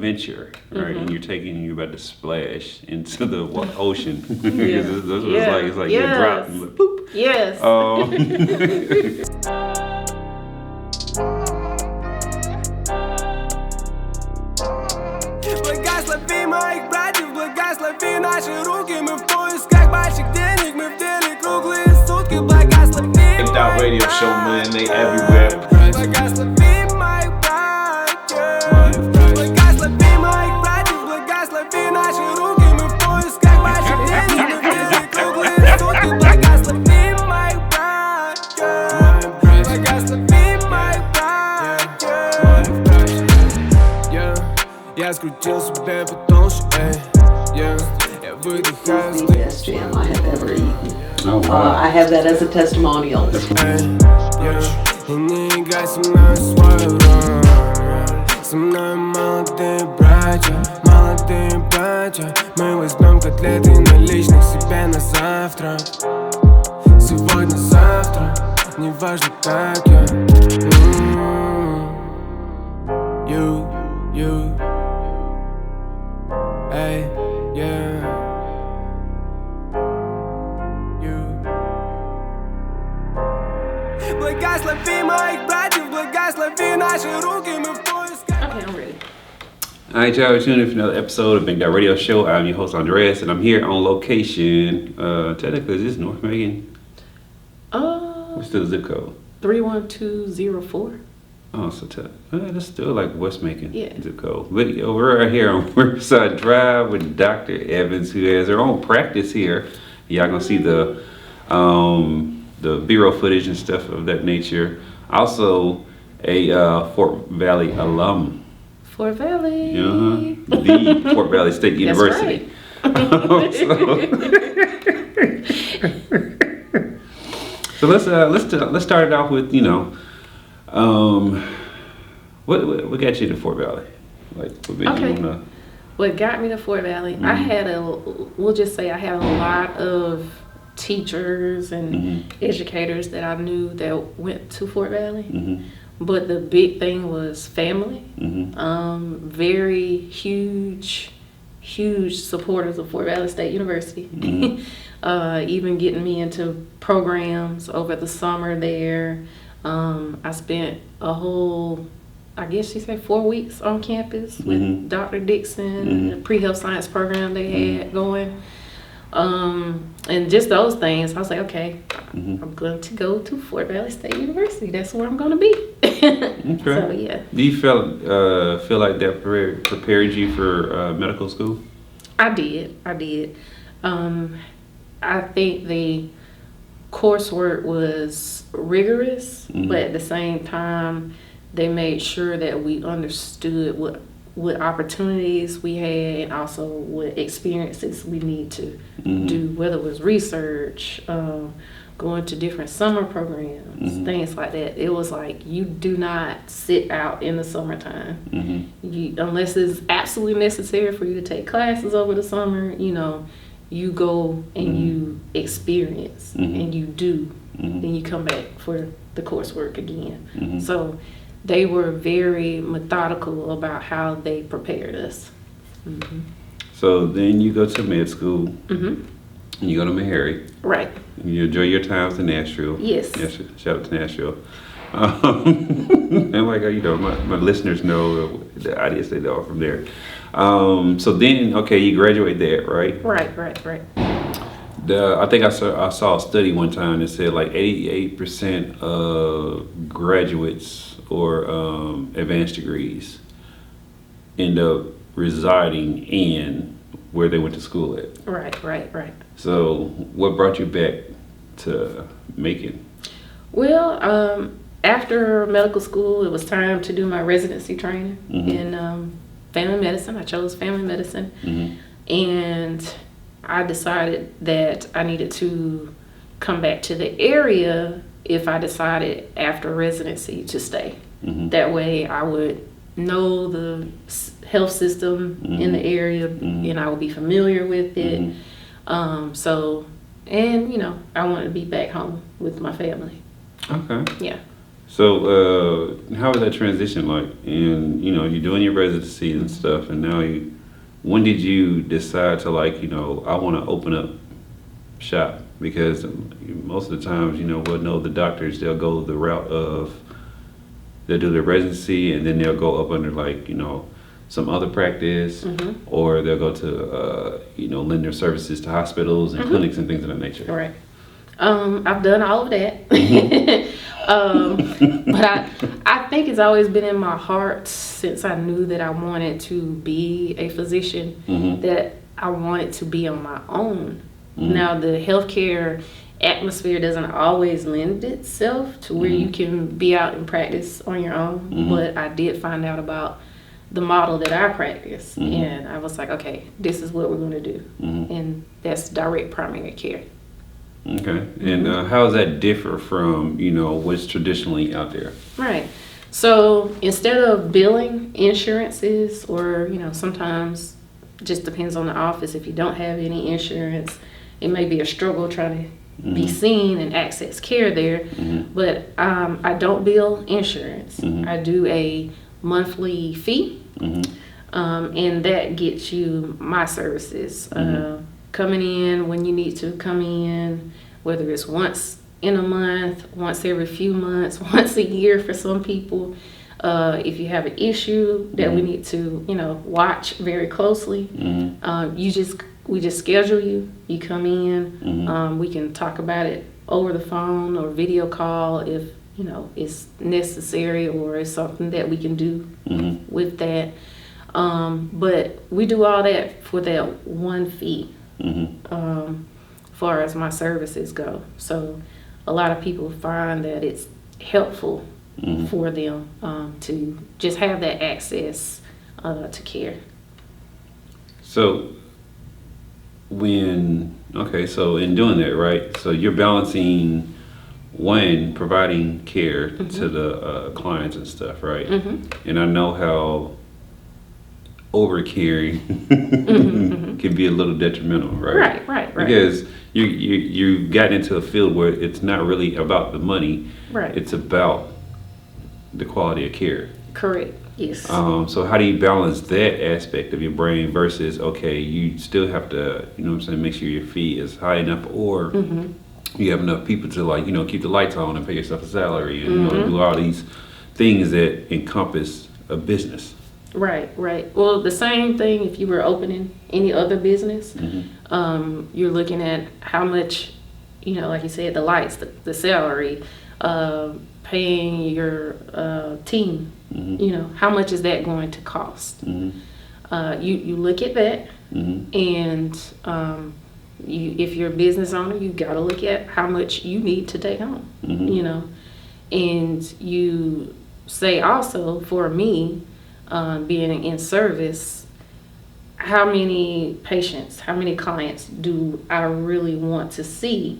adventure, right? And you're about to splash into the ocean. Yeah. It's like you're dropping. Like, boop. Yes. Благослови моих братьев, благослови наши руки. Мы в поисках больших денег, мы в деле круглые сутки. Благослови Pimped Out Radio Show, man, they everywhere. Благослови моих братьев. Благослови моих братьев, благослови наши руки. Мы в поисках больших денег, мы в деле круглые сутки. Благослови моих братьев. Благослови моих братьев. Я скрутил себе потолще, я выдыхаю. The best jam I have ever eaten. Oh, wow. I have that as a testimonial. И не играй со мной свою роль. Со мной молодые братья. Мы возьмем котлеты наличных себе на завтрак. Сегодня-завтра, неважно как я. You, эй, yeah. Благослови моих братьев, благослови наши руки, мы в поисках. Okay, I'm ready. All right, y'all, we're tuning in for another episode of Pimped Out Radio Show. I'm your host, Andreas, and I'm here on location. Technically, is this North Macon? What's the zip code? 31204. Oh, so that's still like West Macon Yeah. zip code. But we're right here on Riverside Drive with Dr. Evans, who has her own practice here. Y'all gonna see the B-roll footage and stuff of that nature. Also, a Fort Valley alum. Fort Valley. The Fort Valley State University. So let's start it off with what got you to Fort Valley? Like what made you wanna? What got me to Fort Valley? I had a lot of teachers and educators that I knew that went to Fort Valley. But the big thing was family. Very huge supporters of Fort Valley State University. Even getting me into programs over the summer there. I spent a whole, I guess you say 4 weeks on campus with Dr. Dixon, the pre-health science program they had going. And just those things, I was like, okay, I'm going to go to Fort Valley State University. That's where I'm going to be. Okay. So, yeah. Do you feel like that prepared you for medical school? I did. I think the coursework was rigorous, but at the same time, they made sure that we understood what opportunities we had and also what experiences we need to do, whether it was research, going to different summer programs, things like that. It was like, you do not sit out in the summertime. Unless it's absolutely necessary for you to take classes over the summer, you go and you experience and you do, then you come back for the coursework again. So they were very methodical about how they prepared us. So then you go to med school, and you go to Meharry. Right. You enjoy your times in Nashville. Yes. Shout out to Nashville. And like my listeners know, the audience, they know from there. So then, you graduate there, right? Right. I think I saw a study one time that said like 88% of graduates or advanced degrees end up residing in where they went to school at. Right. So what brought you back to Macon? Well, after medical school, it was time to do my residency training in family medicine. I chose family medicine, and I decided that I needed to come back to the area if I decided after residency to stay. That way I would know the health system in the area and I would be familiar with it. I wanted to be back home with my family. Okay. Yeah. So, how was that transition like? And you're doing your residency and stuff, and now when did you decide to like, I want to open up shop? Because most of the times, we'll know the doctors, they'll go the route of they'll do their residency and then they'll go up under like, some other practice, or they'll go to, lend their services to hospitals and clinics and things of that nature. Right. I've done all of that. But I think it's always been in my heart since I knew that I wanted to be a physician, that I wanted to be on my own. Now, the healthcare atmosphere doesn't always lend itself to where you can be out and practice on your own, but I did find out about the model that I practice, and I was like, okay, this is what we're going to do, and that's direct primary care. Okay, and how does that differ from what's traditionally out there? Right. So instead of billing insurances, or sometimes just depends on the office. If you don't have any insurance, it may be a struggle trying to be seen and access care there. But I don't bill insurance. I do a monthly fee, and that gets you my services. Coming in when you need to come in, whether it's once in a month, once every few months, once a year for some people. If you have an issue that we need to, watch very closely, we just schedule you. You come in. We can talk about it over the phone or video call if it's necessary, or it's something that we can do with that. But we do all that for that one fee. Far as my services go, so a lot of people find that it's helpful for them to just have that access to care. So so in doing that, right? So you're balancing providing care to the clients and stuff, right? And I know how over caring can be a little detrimental, right? Right. Because you got into a field where it's not really about the money, right? It's about the quality of care. Correct. Yes. So how do you balance that aspect of your brain versus, okay, you still have to, make sure your fee is high enough, or you have enough people to keep the lights on and pay yourself a salary and do all these things that encompass a business. Right. Well, the same thing if you were opening any other business. You're looking at how much, like you said, the lights, the salary, paying your team. How much is that going to cost? You look at that, and if you're a business owner, you got to look at how much you need to take home. And you say also, for me, being in service, how many patients, how many clients do I really want to see,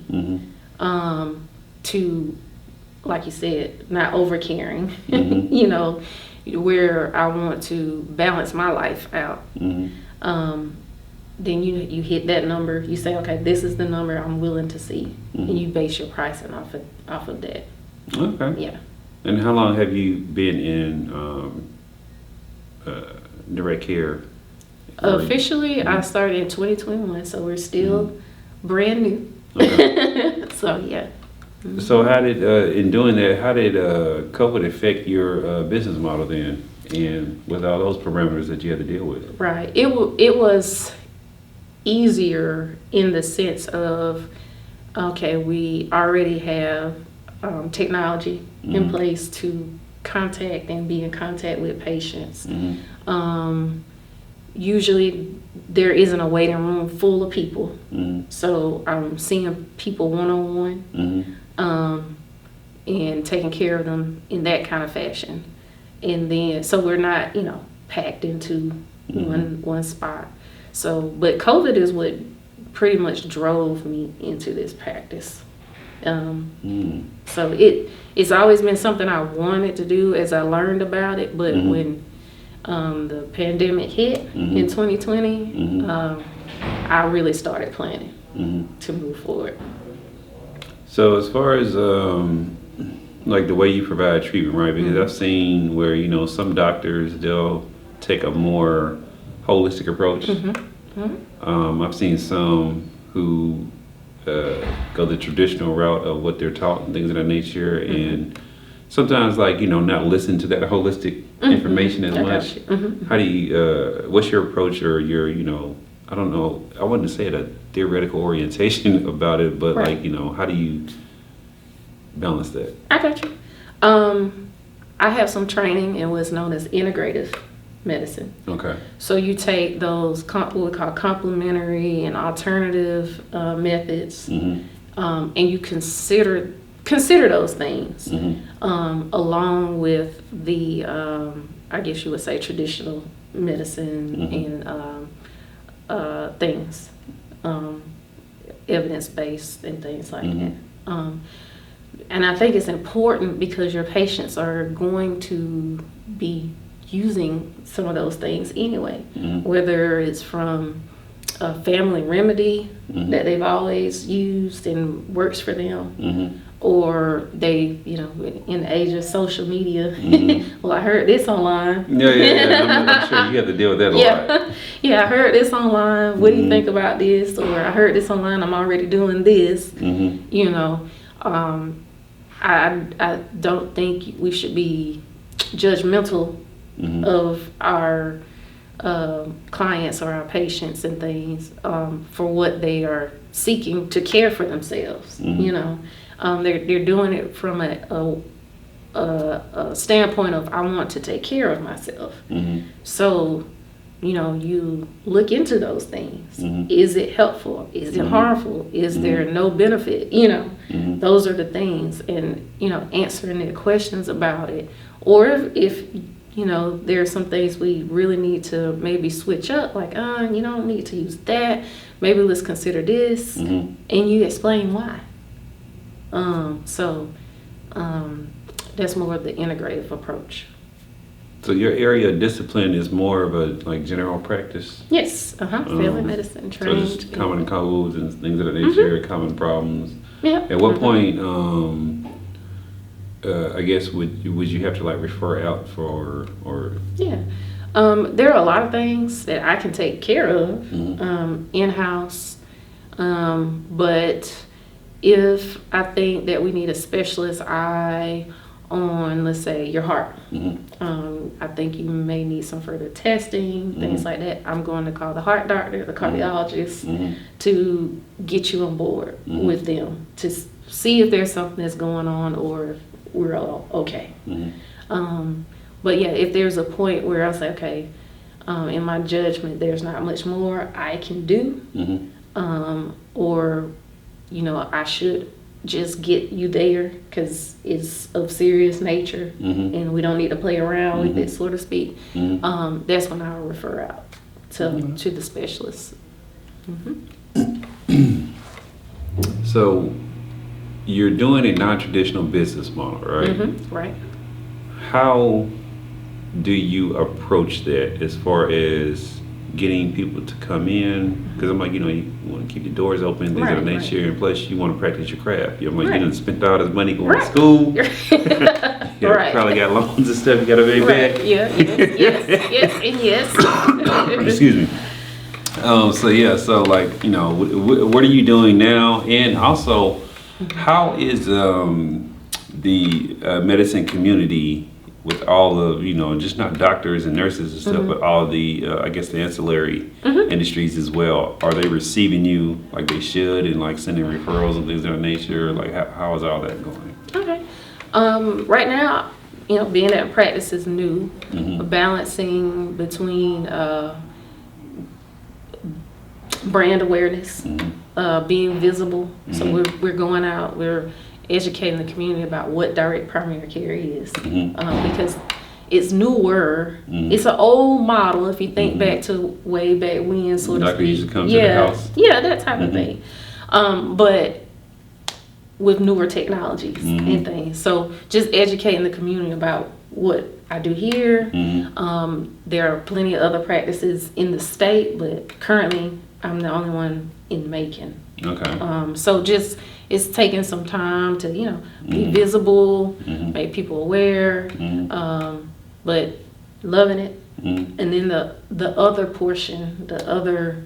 to, like you said, not over caring, where I want to balance my life out. Then you hit that number, you say, okay, this is the number I'm willing to see, and you base your pricing off of that. Okay. Yeah. And how long have you been in direct care? Officially, I started in 2021, so we're still brand new. Okay. So yeah. So how did in doing that, how did COVID affect your business model then, and with all those parameters that you had to deal with? Right. It was easier in the sense of, okay, we already have technology in place to contact and be in contact with patients. Usually there isn't a waiting room full of people, so I'm seeing people one-on-one, and taking care of them in that kind of fashion. And then, so we're not, packed into one spot. So, but COVID is what pretty much drove me into this practice. So it's always been something I wanted to do as I learned about it, but when the pandemic hit in 2020, I really started planning to move forward. So as far as like the way you provide treatment, right? Because I've seen where, you know, some doctors, they'll take a more holistic approach. I've seen some who go the traditional route of what they're taught and things of that nature, and sometimes, like, you know, not listen to that holistic information as much. How do you, what's your approach or your, you know, I don't know, I wouldn't say it a theoretical orientation about it, but Right. like, you know, how do you balance that? I got you. I have some training in what's known as integrative medicine. Okay. So you take those what we call complementary and alternative methods, and you consider those things along with the I guess you would say traditional medicine and things, evidence based and things like that. And I think it's important because your patients are going to be using some of those things anyway, whether it's from a family remedy that they've always used and works for them, or they, you know, in the age of social media, well, I heard this online. I'm sure you have to deal with that a lot. Yeah, I heard this online. What do you think about this? Or I heard this online. I'm already doing this. You know, I don't think we should be judgmental of our clients or our patients and things for what they are seeking to care for themselves. You know, they're doing it from a standpoint of I want to take care of myself. So, you know, you look into those things. Is it helpful? Is it harmful? Is there no benefit? You know, those are the things, and, you know, answering their questions about it. Or if you know, there are some things we really need to maybe switch up, like, you don't need to use that. Maybe let's consider this, and you explain why. So that's more of the integrative approach. So your area of discipline is more of a like general practice? Yes, family medicine So trained. just common colds and things of that nature, common problems. Yeah. At what point, I guess, would you have to like refer out for, or? Yeah. There are a lot of things that I can take care of in-house, but if I think that we need a specialist eye on, let's say, your heart, I think you may need some further testing, things like that, I'm going to call the heart doctor, the cardiologist, to get you on board with them to see if there's something that's going on or if we're all okay. But yeah, if there's a point where I'll say, okay, in my judgment, there's not much more I can do, or, you know, I should just get you there because it's of serious nature and we don't need to play around with it, so to speak. That's when I'll refer out to the specialist. So you're doing a non-traditional business model, right? Right. How do you approach that as far as getting people to come in? Because I'm like, you know, you want to keep your doors open, things of that nature, and plus you want to practice your craft. I'm like, you done spent all this money going to school. You probably got loans and stuff you got to pay back. Yes, and yes. Excuse me. So like, you know, what are you doing now? And also, how is the medicine community with all of, you know, just not doctors and nurses and stuff, but all the, I guess, the ancillary industries as well? Are they receiving you like they should and like sending referrals and things of that nature? Like, how is all that going? Okay. Right now, you know, being that practice is new, balancing between brand awareness, being visible. So we're going out, we're educating the community about what direct primary care is, because it's newer. It's an old model if you think back to way back when, so to Doctor speak. used to come to the house. Yeah, that type of thing. But with newer technologies and things. So just educating the community about what I do here. Mm-hmm. There are plenty of other practices in the state, but currently I'm the only one in Macon. Okay. So just it's taking some time to be visible, make people aware, but loving it. And then the other portion, the other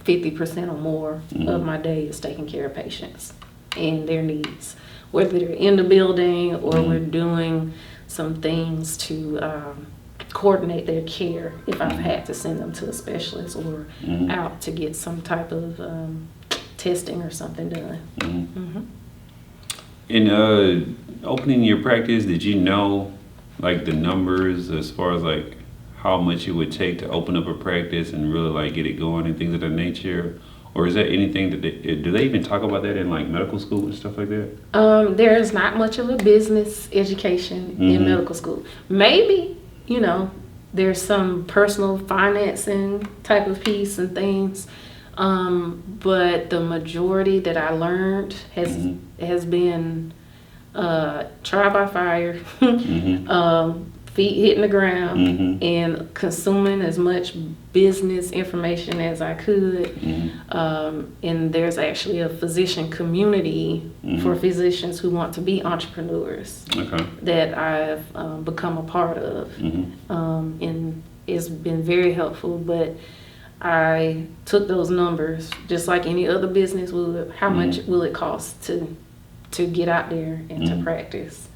50% or more of my day is taking care of patients and their needs, whether they're in the building or we're doing some things to coordinate their care if I've had to send them to a specialist or out to get some type of testing or something done. In opening your practice, did you know like the numbers as far as like how much it would take to open up a practice and really like get it going and things of that nature? Or is there anything that do they even talk about that in like medical school and stuff like that? There's not much of a business education in medical school. Maybe, there's some personal financing type of piece and things. But the majority that I learned has been trial by fire, feet hitting the ground, and consuming as much business information as I could. And there's actually a physician community for physicians who want to be entrepreneurs that I've become a part of. And it's been very helpful, but I took those numbers just like any other business would. How much will it cost to get out there and to practice?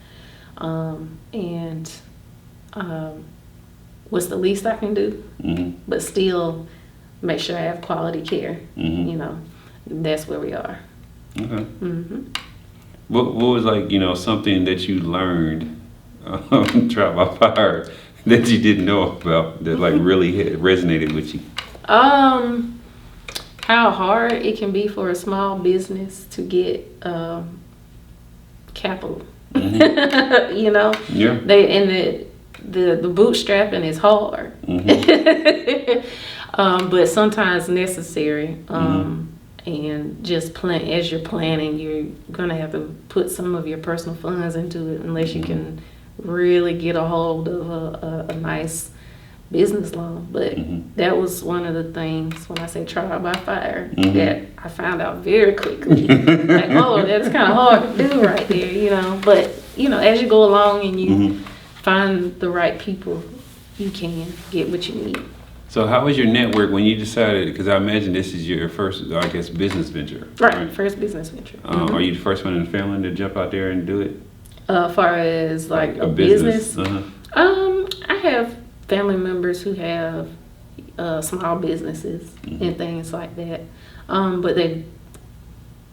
What's the least I can do? But still make sure I have quality care. That's where we are. Okay. What was like, something that you learned trial by fire that you didn't know about that like really resonated with you? How hard it can be for a small business to get capital. Yeah. The bootstrapping is hard, but sometimes necessary. And just as you're planning, you're gonna have to put some of your personal funds into it, unless you can really get a hold of a nice business loan. But that was one of the things when I say trial by fire that I found out very quickly. Like, oh, that's kind of hard to do right there, But as you go along and you find the right people, you can get what you need. So how was your network when you decided, because I imagine this is your first, I guess, business venture. Right. First business venture. Are you the first one in the family to jump out there and do it? Far as like a business? I have family members who have small businesses and things like that. But did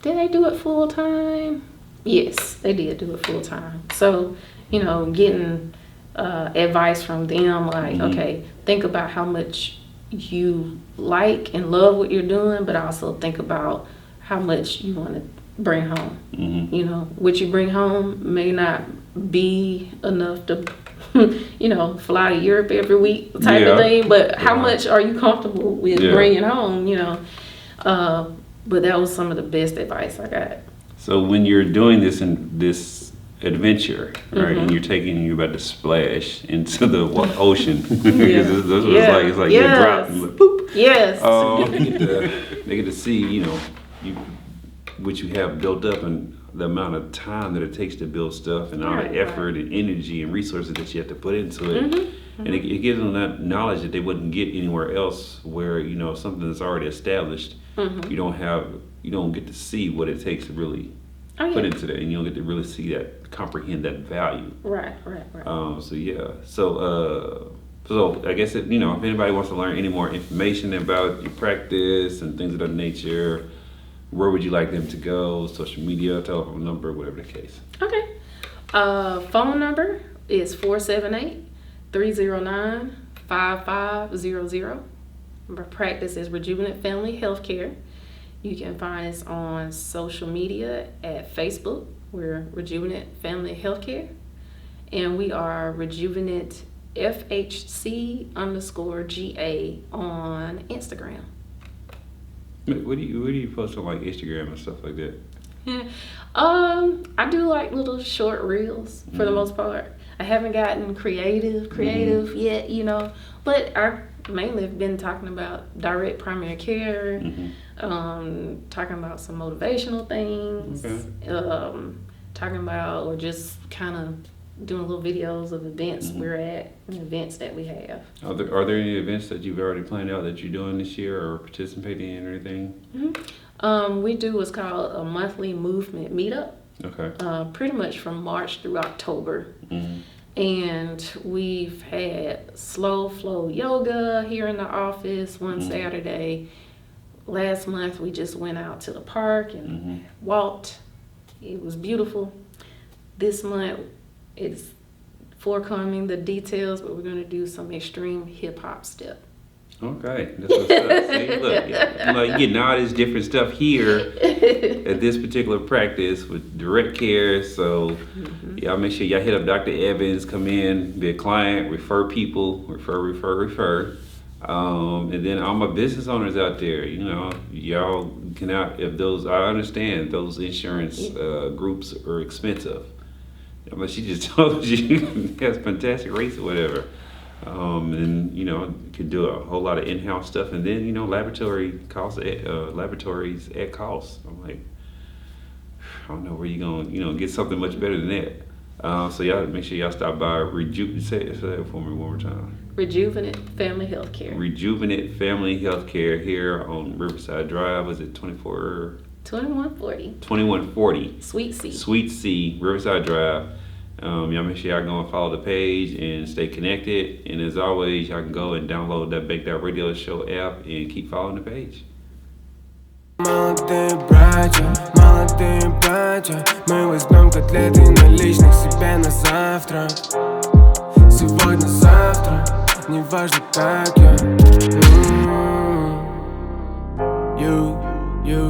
they do it full time? Yes, they did do it full time. So, getting advice from them, like, okay, think about how much you like and love what you're doing, but also think about how much you want to bring home. What you bring home may not be enough to, fly to Europe every week type of thing, but how much are you comfortable with bringing home, but that was some of the best advice I got. So when you're doing this adventure, right, and you're about to splash into the ocean, because it's like you're dropping, like, boop. Yes. They get to see, what you have built up and the amount of time that it takes to build stuff and all the effort and energy and resources that you have to put into it. And it gives them that knowledge that they wouldn't get anywhere else, where, something that's already established, you don't get to see what it takes to really put into that, and you don't get to really see that, comprehend that value. Right. So I guess if anybody wants to learn any more information about your practice and things of that nature, where would you like them to go? Social media, telephone number, whatever the case. Okay. Phone number is 478-309-5500. My practice is Rejuvenate Family Healthcare. You can find us on social media at Facebook. We're Rejuvenate Family Healthcare. And we are Rejuvenate FHC_GA on Instagram. What do you post on like Instagram and stuff like that? I do like little short reels for the most part. I haven't gotten creative yet, you know. But I mainly have been talking about direct primary care, talking about some motivational things, talking about or just kind of doing little videos of events we're at and events that we have. Are there any events that you've already planned out that you're doing this year or participating in or anything? We do what's called a monthly movement meetup. Okay. Pretty much from March through October. And we've had slow flow yoga here in the office one Saturday. Last month we just went out to the park and walked. It was beautiful. This month it's forthcoming the details, but we're going to do some extreme hip hop step. Okay, that's what's up. See, look, you're getting all this different stuff here at this particular practice with direct care. So y'all make sure y'all hit up Dr. Evans, come in, be a client, refer people, refer. And then all my business owners out there, you know, y'all can out if those. I understand those insurance groups are expensive. But she just told you has fantastic rates or whatever. And you know, could do a whole lot of in-house stuff, and then you know, laboratories at cost. I'm like, I don't know where you gonna, you know, get something much better than that. So y'all make sure y'all stop by say that for me one more time. Rejuvenate Family Healthcare. Rejuvenate Family Healthcare here on Riverside Drive. Was it 2140? 2140. Sweet C. Sweet C, Riverside Drive. Y'all make sure y'all go and follow the page and stay connected. And as always, y'all can go and download that Baked Out Radio Show app and keep following the page. Молодые братья, мы возьмем котлеты наличных себе на завтрак. Сегодня-завтра, неважно как я. You